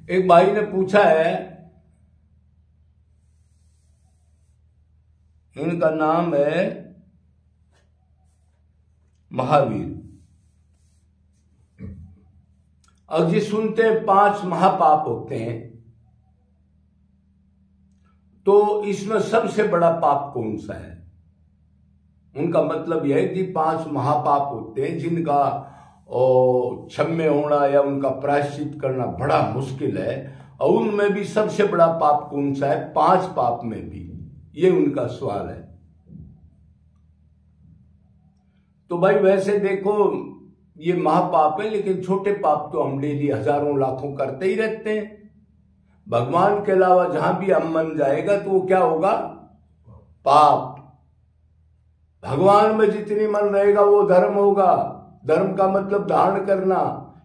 एक भाई ने पूछा है, इनका नाम है महावीर। अब जी सुनते हैं 5 महापाप होते हैं, तो इसमें सबसे बड़ा पाप कौन सा है? उनका मतलब यह है कि 5 महापाप होते हैं जिनका क्षम्य होना या उनका प्रायश्चित करना बड़ा मुश्किल है, और उनमें भी सबसे बड़ा पाप कौन सा है 5 पाप में भी, ये उनका सवाल है। तो भाई वैसे देखो ये महापाप है, लेकिन छोटे पाप तो हम डेली हजारों लाखों करते ही रहते हैं। भगवान के अलावा जहां भी हम मन जाएगा तो वो क्या होगा? पाप। भगवान में जितनी मन रहेगा वो धर्म होगा। धर्म का मतलब धारण करना,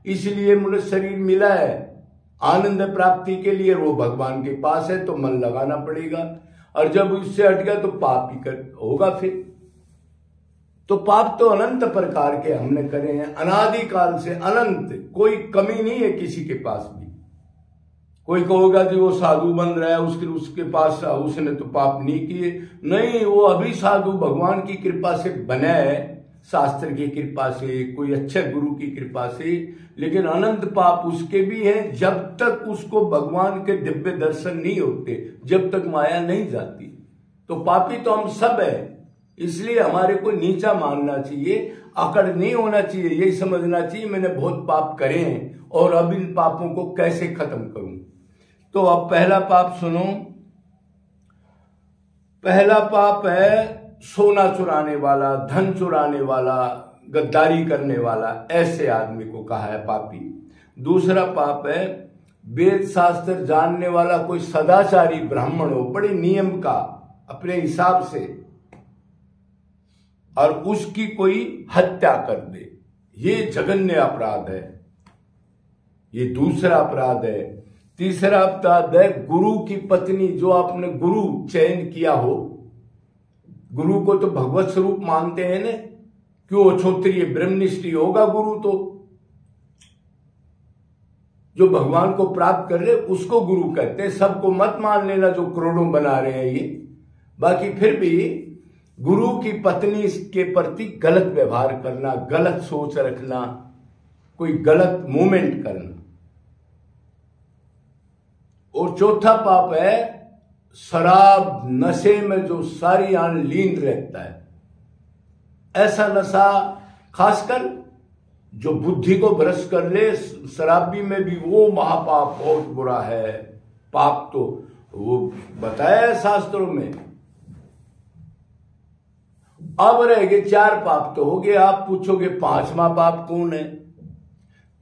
इसलिए मनुष्य शरीर मिला है आनंद प्राप्ति के लिए, वो भगवान के पास है तो मन लगाना पड़ेगा, और जब उससे हट गया तो पाप ही होगा। फिर तो पाप तो अनंत प्रकार के हमने करे हैं, अनादिकाल से अनंत, कोई कमी नहीं है किसी के पास भी। कोई कहोगा कि वो साधु बन रहा है उसके पास उसने तो पाप नहीं किए, नहीं, वो अभी साधु भगवान की कृपा से बना है, शास्त्र की कृपा से, कोई अच्छे गुरु की कृपा से, लेकिन अनंत पाप उसके भी हैं जब तक उसको भगवान के दिव्य दर्शन नहीं होते, जब तक माया नहीं जाती। तो पापी तो हम सब है, इसलिए हमारे को नीचा मानना चाहिए, अकड़ नहीं होना चाहिए, यही समझना चाहिए मैंने बहुत पाप करे हैं और अब इन पापों को कैसे खत्म करूं। तो अब पहला पाप सुनो। पहला पाप है सोना चुराने वाला, धन चुराने वाला, गद्दारी करने वाला, ऐसे आदमी को कहा है पापी। दूसरा पाप है वेद शास्त्र जानने वाला कोई सदाचारी ब्राह्मण हो, बड़े नियम का अपने हिसाब से, और उसकी कोई हत्या कर दे, ये जघन्य अपराध है, ये दूसरा अपराध है। तीसरा अपराध है गुरु की पत्नी, जो आपने गुरु चयन किया हो, गुरु को तो भगवत स्वरूप मानते हैं ना, क्यों क्षत्रिय ब्रह्मनिष्ठ होगा गुरु, तो जो भगवान को प्राप्त कर रहे उसको गुरु कहते हैं। सबको मत मान लेना जो करोड़ों बना रहे हैं ये, बाकी फिर भी गुरु की पत्नी के प्रति गलत व्यवहार करना, गलत सोच रखना, कोई गलत मूवमेंट करना। और चौथा पाप है शराब नशे में जो सारी आन लीन रहता है, ऐसा नशा खासकर जो बुद्धि को भ्रष्ट कर ले, शराबी में भी वो महापाप बहुत बुरा है। पाप तो वो बताया है शास्त्रों में। अब रह गए 4 पाप तो हो गए। आप पूछोगे 5वां पाप कौन है?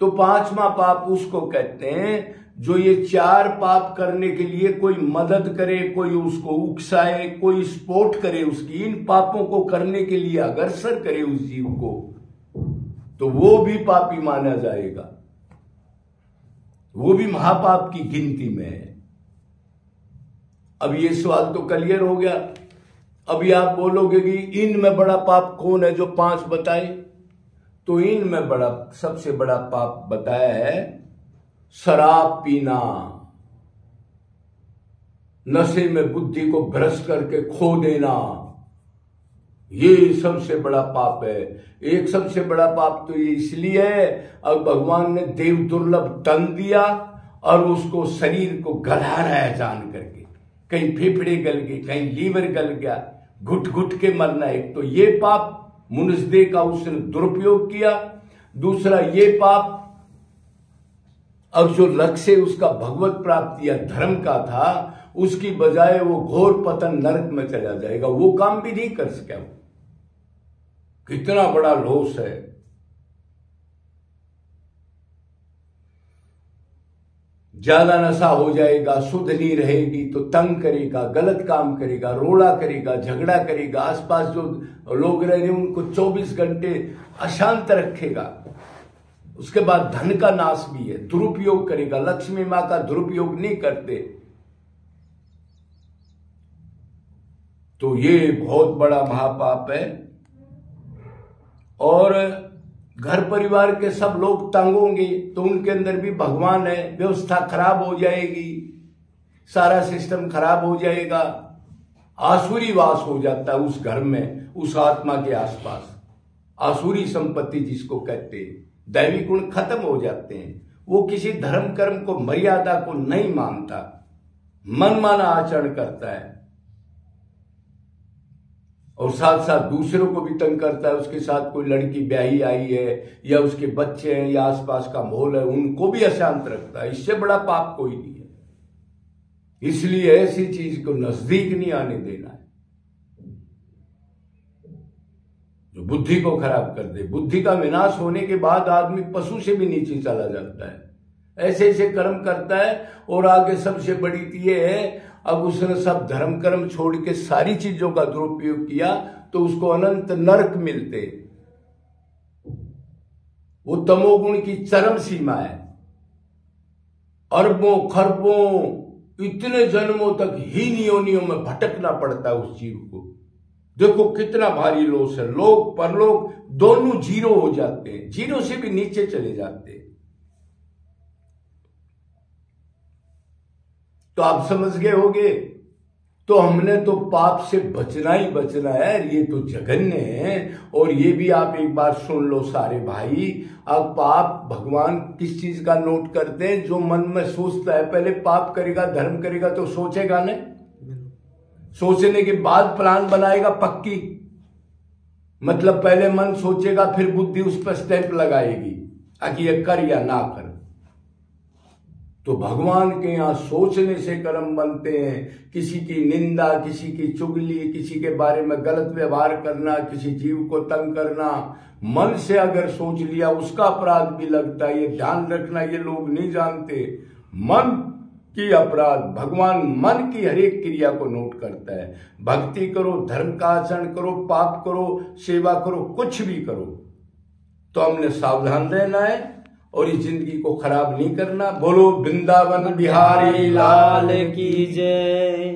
तो 5वां पाप उसको कहते हैं जो ये 4 पाप करने के लिए कोई मदद करे, कोई उसको उकसाए, कोई सपोर्ट करे उसकी, इन पापों को करने के लिए अग्रसर करे उस जीव को, तो वो भी पापी माना जाएगा, वो भी महापाप की गिनती में है। अब ये सवाल तो क्लियर हो गया। अभी आप बोलोगे कि इनमें बड़ा पाप कौन है जो 5 बताए, तो इनमें सबसे बड़ा पाप बताया है शराब पीना, नशे में बुद्धि को भ्रष्ट करके खो देना, ये सबसे बड़ा पाप है। एक सबसे बड़ा पाप तो ये इसलिए है, अब भगवान ने देव दुर्लभ तन दिया और उसको शरीर को गला रहा है जान करके, कहीं फेफड़े गल गए, कहीं लीवर गल गया, घुट घुट के मरना। एक तो ये पाप मनुष्य देह का उसने दुरुपयोग किया, दूसरा ये पाप अब जो लक्ष्य उसका भगवत प्राप्ति या धर्म का था, उसकी बजाय वो घोर पतन नरक में चला जाएगा, वो काम भी नहीं कर सका। वो कितना बड़ा लॉस है। ज्यादा नशा हो जाएगा, शुद्ध नहीं रहेगी तो तंग करेगा, गलत काम करेगा, रोड़ा करेगा, झगड़ा करेगा, आसपास जो लोग रह रहे हैं उनको 24 घंटे अशांत रखेगा। उसके बाद धन का नाश भी है, दुरुपयोग करेगा, लक्ष्मी मां का दुरुपयोग नहीं करते, तो ये बहुत बड़ा महापाप है। और घर परिवार के सब लोग तंग होंगे तो उनके अंदर भी भगवान है, व्यवस्था खराब हो जाएगी, सारा सिस्टम खराब हो जाएगा, आसुरी वास हो जाता है उस घर में, उस आत्मा के आसपास। आसुरी संपत्ति जिसको कहते हैं, दैवी गुण खत्म हो जाते हैं। वो किसी धर्म कर्म को, मर्यादा को नहीं मानता, मनमाना आचरण करता है और साथ साथ दूसरों को भी तंग करता है। उसके साथ कोई लड़की ब्याही आई है या उसके बच्चे हैं या आसपास का माहौल है, उनको भी अशांत रखता है। इससे बड़ा पाप कोई नहीं है। इसलिए ऐसी चीज को नजदीक नहीं आने देना है जो बुद्धि को खराब कर दे। बुद्धि का विनाश होने के बाद आदमी पशु से भी नीचे चला जाता है, ऐसे ऐसे कर्म करता है। और आगे सबसे बड़ी ये है, अब उसने सब धर्म कर्म छोड़ के सारी चीजों का दुरुपयोग किया तो उसको अनंत नरक मिलते। वो तमोगुण की चरम सीमा है। अरबों खरबों इतने जन्मों तक हीन योनियों में भटकना पड़ता है उस जीव को। देखो कितना भारी लोस है। लोक परलोक दोनों जीरो हो जाते हैं, जीरो से भी नीचे चले जाते हैं। तो आप समझ गए होंगे। तो हमने तो पाप से बचना ही बचना है, ये तो जघन्य है। और ये भी आप एक बार सुन लो सारे भाई, अब पाप भगवान किस चीज का नोट करते हैं? जो मन में सोचता है, पहले पाप करेगा धर्म करेगा तो सोचेगा नहीं, सोचने के बाद प्लान बनाएगा पक्की। मतलब पहले मन सोचेगा फिर बुद्धि उस पर स्टैंप लगाएगी कि ये कर या ना कर। तो भगवान के यहाँ सोचने से कर्म बनते हैं। किसी की निंदा, किसी की चुगली, किसी के बारे में गलत व्यवहार करना, किसी जीव को तंग करना, मन से अगर सोच लिया उसका अपराध भी लगता है। ये ध्यान रखना, ये लोग नहीं जानते। मन की अपराध, भगवान मन की हर एक क्रिया को नोट करता है। भक्ति करो, धर्म का आचरण करो, पाप करो, सेवा करो, कुछ भी करो, तो हमने सावधान रहना है और इस जिंदगी को खराब नहीं करना। बोलो वृंदावन बिहारी लाल की जय।